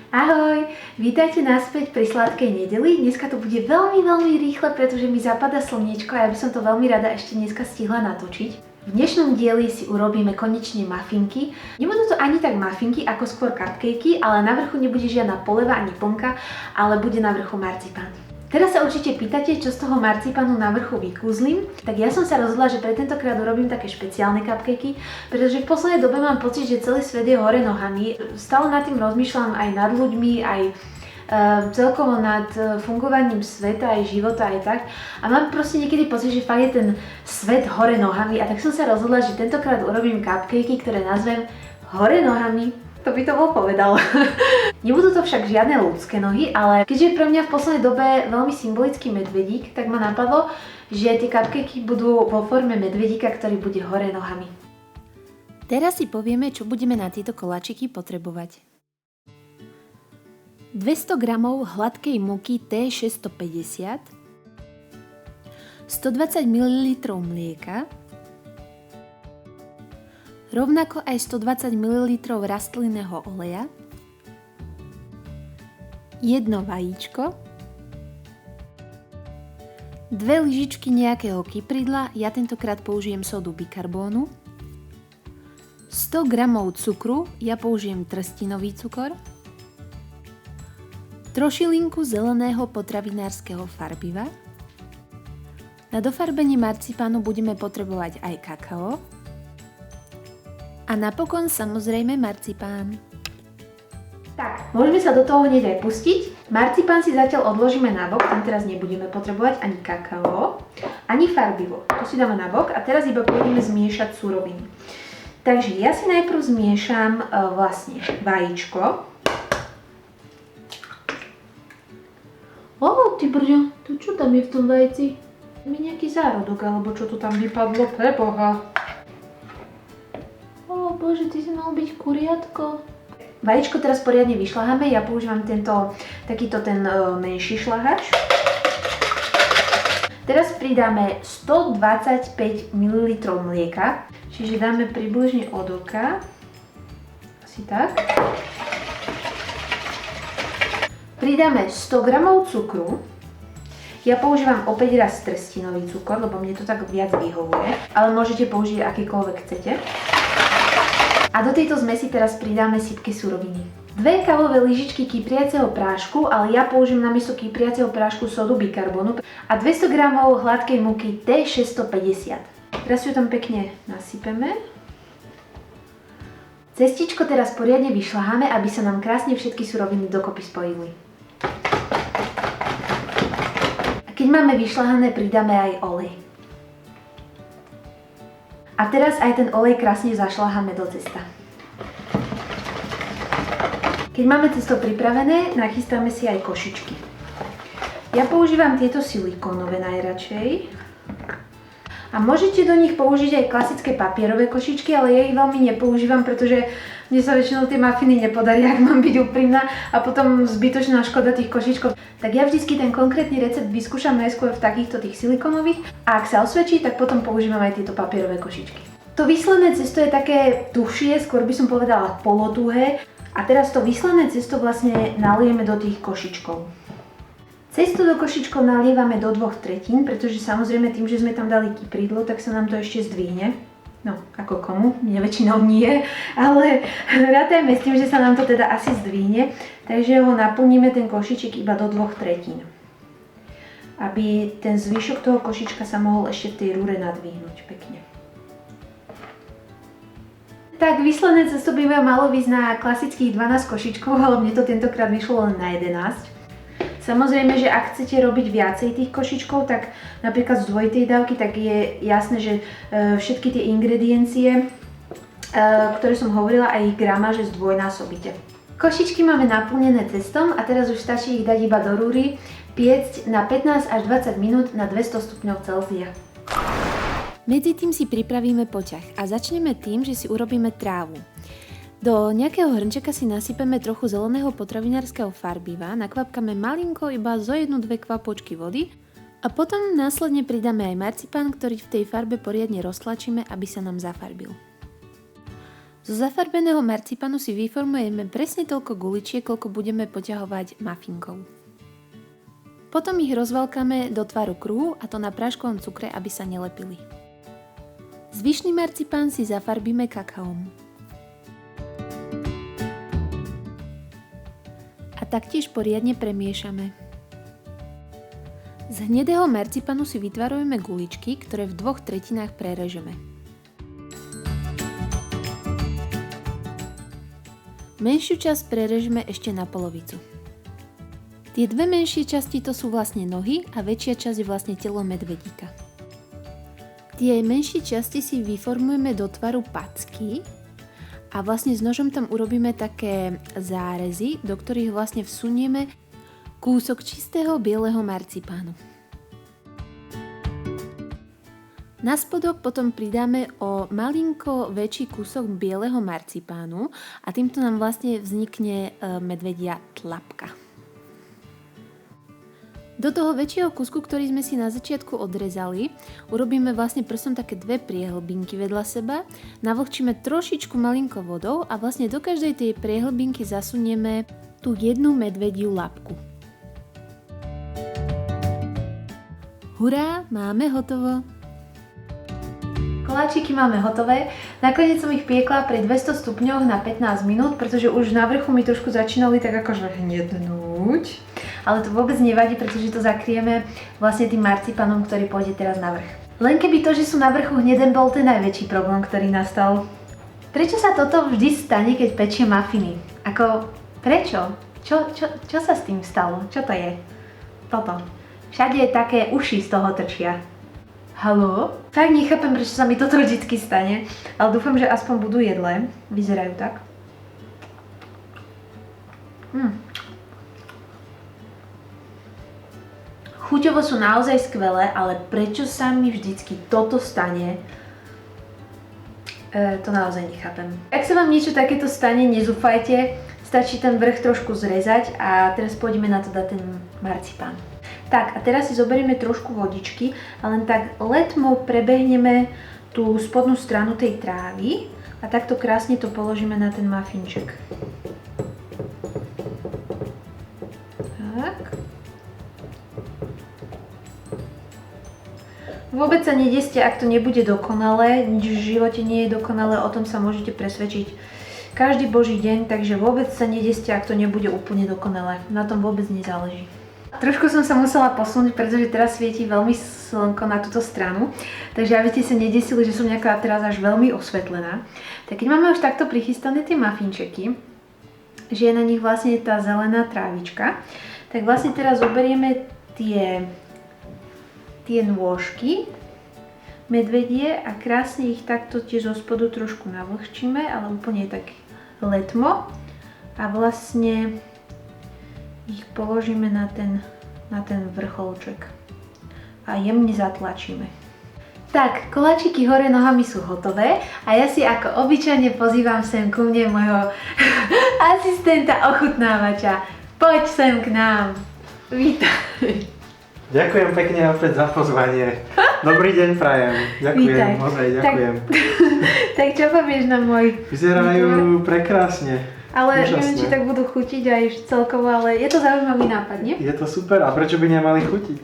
Ahoj, vítajte naspäť pri sladkej nedeli. Dneska to bude veľmi rýchle, pretože mi zapadá slniečko a ja by som to veľmi rada ešte dneska stihla natočiť. V dnešnom dieli si urobíme konečne muffinky. Nebudú to ani tak muffinky, ako skôr cupcakey, ale na vrchu nebude žiadna poleva ani plnka, ale bude na vrchu marcipán. Teraz sa určite pýtate, čo z toho marcipánu na vrchu vykúzlim. Tak ja som sa rozhodla, že pre tentokrát urobím také špeciálne cupcakey, pretože v poslednej dobe mám pocit, že celý svet je hore nohami. Stále nad tým rozmýšľam aj nad ľuďmi, aj celkovo nad fungovaním sveta, aj života, aj tak. A mám proste niekedy pocit, že fakt je ten svet hore nohami a tak som sa rozhodla, že tentokrát urobím cupcakey, ktoré nazvem hore nohami. To by to bol povedal. Nebudú to však žiadne ľudské nohy, ale keďže je pre mňa v poslednej dobe veľmi symbolický medvedík, tak ma napadlo, že tie cupcakey budú vo forme medvedíka, ktorý bude hore nohami. Teraz si povieme, čo budeme na tieto koláčiky potrebovať. 200 g hladkej múky T650, 120 ml mlieka, rovnako aj 120 ml rastlinného oleja, jedno vajíčko, 2 lyžičky nejakého kypridla, ja tentokrát použijem sodu bikarbónu, 100 g cukru, ja použijem trstinový cukor, trošilinku zeleného potravinárskeho farbiva, na dofarbenie marcipánu budeme potrebovať aj kakao, a napokon samozrejme marcipán. Tak, môžeme sa do toho hneď aj pustiť. Marcipán si zatiaľ odložíme na bok, tam teraz nebudeme potrebovať ani kakao, ani farbivo. To si dáme na bok a teraz iba pôjdeme zmiešať suroviny. Takže ja si najprv zmiešam vlastne vajíčko. Ty brďo, to čo tam je v tom vajci? Je mi nejaký zárodok, alebo čo to tam vypadlo, preboha. Bože, ty si mal byť kuriatko. Vajíčko teraz poriadne vyšľaháme, ja používam takýto ten menší šľahač. Teraz pridáme 125 ml mlieka, čiže dáme približne od oka, asi tak. Pridáme 100 g cukru. Ja používam opäť raz trstinový cukor, lebo mne to tak viac vyhovuje, ale môžete použiť akýkoľvek chcete. A do tejto zmesi teraz pridáme sypké suroviny. 2 kávové lyžičky kypriaceho prášku, ale ja použijem namiesto kypriaceho prášku sodu bikarbónu a 200 g hladkej múky T650. Teraz ju tam pekne nasypeme. Cestičko teraz poriadne vyšľaháme, aby sa nám krásne všetky suroviny dokopy spojili. A keď máme vyšľahané, pridáme aj olej. A teraz aj ten olej krásne zašľaháme do cesta. Keď máme cesto pripravené, nachystáme si aj košičky. Ja používam tieto silikónové najradšej. A môžete do nich použiť aj klasické papierové košičky, ale ja ich veľmi nepoužívam, pretože mne sa väčšinou tie mafiny nepodaria, ak mám byť úprimná, a potom zbytočná škoda tých košičkov. Tak ja vždycky ten konkrétny recept vyskúšam najskôr v takýchto tých silikónových a ak sa osvedčí, tak potom používam aj tieto papierové košičky. To vyslané cesto je také tuhšie, skôr by som povedala polotuhé, a teraz to vyslané cesto vlastne naliejeme do tých košičkov. Cesto do košičkov nalievame do 2/3, pretože samozrejme tým, že sme tam dali kypridlo, tak sa nám to ešte zdvihne. No, ako komu, mne väčšinou nie, ale rátajme s tým, že sa nám to teda asi zdvihne, takže ho naplníme ten košiček iba do 2/3. Aby ten zvyšok toho košička sa mohol ešte v tej rúre nadvihnúť pekne. Tak vyslané cesto by malo ísť na klasických 12 košičkov, ale mne to tentokrát vyšlo len na 11. Samozrejme, že ak chcete robiť viacej tých košičkov, tak napríklad z dvojitej dávky, tak je jasné, že všetky tie ingrediencie, ktoré som hovorila, aj ich gramáže zdvojnásobíte. Košičky máme naplnené cestom a teraz už stačí ich dať iba do rúry, piecť na 15 až 20 minút na 200 stupňov Celzia. Medzi tým si pripravíme poťah a začneme tým, že si urobíme trávu. Do nejakého hrnčeka si nasypeme trochu zeleného potravinárskeho farbiva, nakvapkame malinko iba zo 1-2 kvapočky vody a potom následne pridáme aj marcipán, ktorý v tej farbe poriadne roztlačíme, aby sa nám zafarbil. Zo zafarbeného marcipanu si vyformujeme presne toľko guličiek, koľko budeme poťahovať mafinkou. Potom ich rozvalkáme do tvaru kruhu, a to na práškovom cukre, aby sa nelepili. Zvyšný marcipán si zafarbíme kakaom. A taktiež poriadne premiešame. Z hnedého marcipanu si vytvarujeme guličky, ktoré v 2/3 prerežeme. Menšiu časť prerežeme ešte na polovicu. Tie dve menšie časti to sú vlastne nohy a väčšia časť je vlastne telo medvedíka. Tie menšie časti si vyformujeme do tvaru packy a vlastne s nožom tam urobíme také zárezy, do ktorých vlastne vsunieme kúsok čistého bieleho marcipánu. Na spodok potom pridáme o malinko väčší kúsok bieleho marcipánu a týmto nám vlastne vznikne medvedia tlapka. Do toho väčšieho kúsku, ktorý sme si na začiatku odrezali, urobíme vlastne prstom také dve priehlbinky vedľa seba, navlhčíme trošičku malinko vodou a vlastne do každej tej priehlbinky zasunieme tú jednu medvediu labku. Hurá, máme hotovo! Koláčiky máme hotové. Nakoniec som ich piekla pri 200 stupňoch na 15 minút, pretože už na vrchu mi trošku začínali tak akože hnednúť. Ale to vôbec nevadí, pretože to zakrieme vlastne tým marcipanom, ktorý pôjde teraz na vrch. Len keby to, že sú na vrchu hnedé, bol ten najväčší problém, ktorý nastal. Prečo sa toto vždy stane, keď pečie mafiny? Prečo? Čo sa s tým stalo? Čo to je? Toto. Všade také uši z toho trčia. Haló? Fakt nechápem, prečo sa mi toto vždycky stane, ale dúfam, že aspoň budú jedlé. Vyzerajú tak. Chuťovo sú naozaj skvelé, ale prečo sa mi vždycky toto stane, to naozaj nechápem. Ak sa vám niečo takéto stane, nezúfajte, stačí ten vrch trošku zrezať a teraz pôjdeme na to dať ten marcipán. Tak a teraz si zoberieme trošku vodičky a len tak letmo prebehneme tú spodnú stranu tej trávy a takto krásne to položíme na ten mafinček. Tak. Vôbec sa nedeste, ak to nebude dokonalé, nič v živote nie je dokonalé, o tom sa môžete presvedčiť každý boží deň, takže vôbec sa nedeste, ak to nebude úplne dokonalé, na tom vôbec nezáleží. Trošku som sa musela posunúť, pretože teraz svieti veľmi slnko na túto stranu, takže aby ste sa nedesili, že som nejaká teraz až veľmi osvetlená. Tak keď máme už takto prichystané tie mafinčeky, že je na nich vlastne tá zelená trávička, tak vlastne teraz zoberieme tie nôžky medvedie a krásne ich takto tiež zo spodu trošku navlhčíme, ale úplne tak letmo a vlastne ich položíme na ten vrcholček a jemne zatlačíme. Tak, koláčiky hore nohami sú hotové a ja si ako obyčajne pozývam sem ku mne môjho asistenta ochutnávača. Poď sem k nám. Vítaj. Ďakujem pekne opäť za pozvanie. Dobrý deň prajem. Ďakujem, ozaj ďakujem. Tak čo povieš na môj... Vyzerajú prekrásne. Ale úžasné. neviem, či tak budú chutiť aj celkovo, ale je to zaujímavý nápad, nie? Je to super. A prečo by nemali chutiť?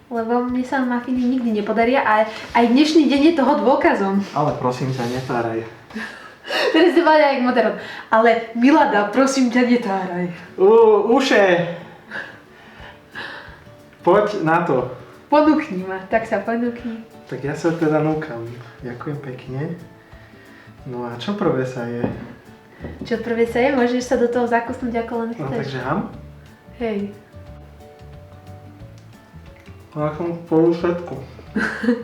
Lebo mne sa mafiny nikdy nepodaria a aj dnešný deň je toho dôkazom. Ale prosím ťa, netáraj. Teraz si povedal jak moderom. Ale Milada, prosím ťa, netáraj. Uše! Poď na to. Ponúkni ma, tak sa ponúkni. Tak ja sa teda núkam. Ďakujem pekne. No a čo prvé sa je? Čo prvé sa je? Môžeš sa do toho zakusnúť ako len chceš. No takže ham? Hej. Ja som spolu všetko.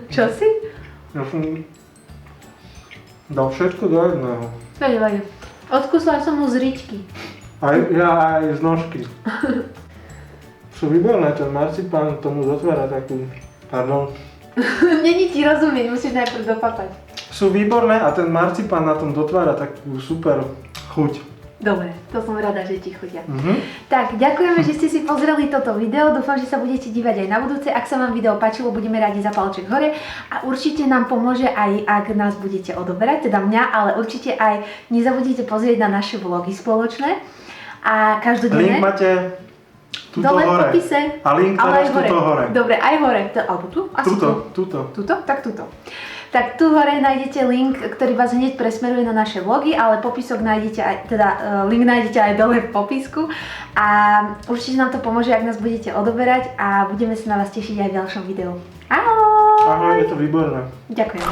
Čo si? Ja som dal všetko do jedného. Nevadí. Odkusla som mu z ričky. Aj z nožky. Sú výborné, ten marcipán tomu dotvára takú... Pardon. Není ti rozumieť, musíš najprv dopapať. Sú výborné a ten marcipán na tom dotvára takú super chuť. Dobre, to som rada, že ti chodia. Mhm. Tak, ďakujeme, že ste si pozreli toto video. Dúfam, že sa budete dívať aj na budúce. Ak sa vám video páčilo, budeme radi za palček hore. A určite nám pomôže aj, ak nás budete odoberať, teda mňa, ale určite aj nezabudnite pozrieť na naše vlogy spoločné. A každodenné. Link máte tuto dole v hore. popise. A link teraz tuto hore. Dobre, aj hore. Alebo tu? Asi Tuto. Tuto? Tak tuto. Tak tu hore nájdete link, ktorý vás hneď presmeruje na naše vlogy, ale popisok nájdete aj, teda link nájdete aj dole v popisku. A určite nám to pomôže, ak nás budete odoberať a budeme sa na vás tešiť aj v ďalšom videu. Ahoj! Ahoj, je to výborné. Ďakujem.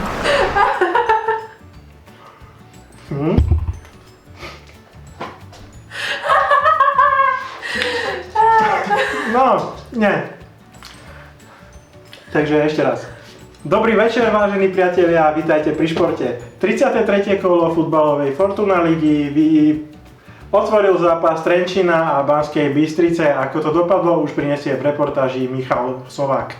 No, nie. Takže ešte raz. Dobrý večer, vážení priatelia, vítajte pri športe. 33. kolo futbalovej Fortuna ligy otvoril zápas Trenčína a Banskej Bystrice. Ako to dopadlo, už prinesie v reportáži Michal Sovák.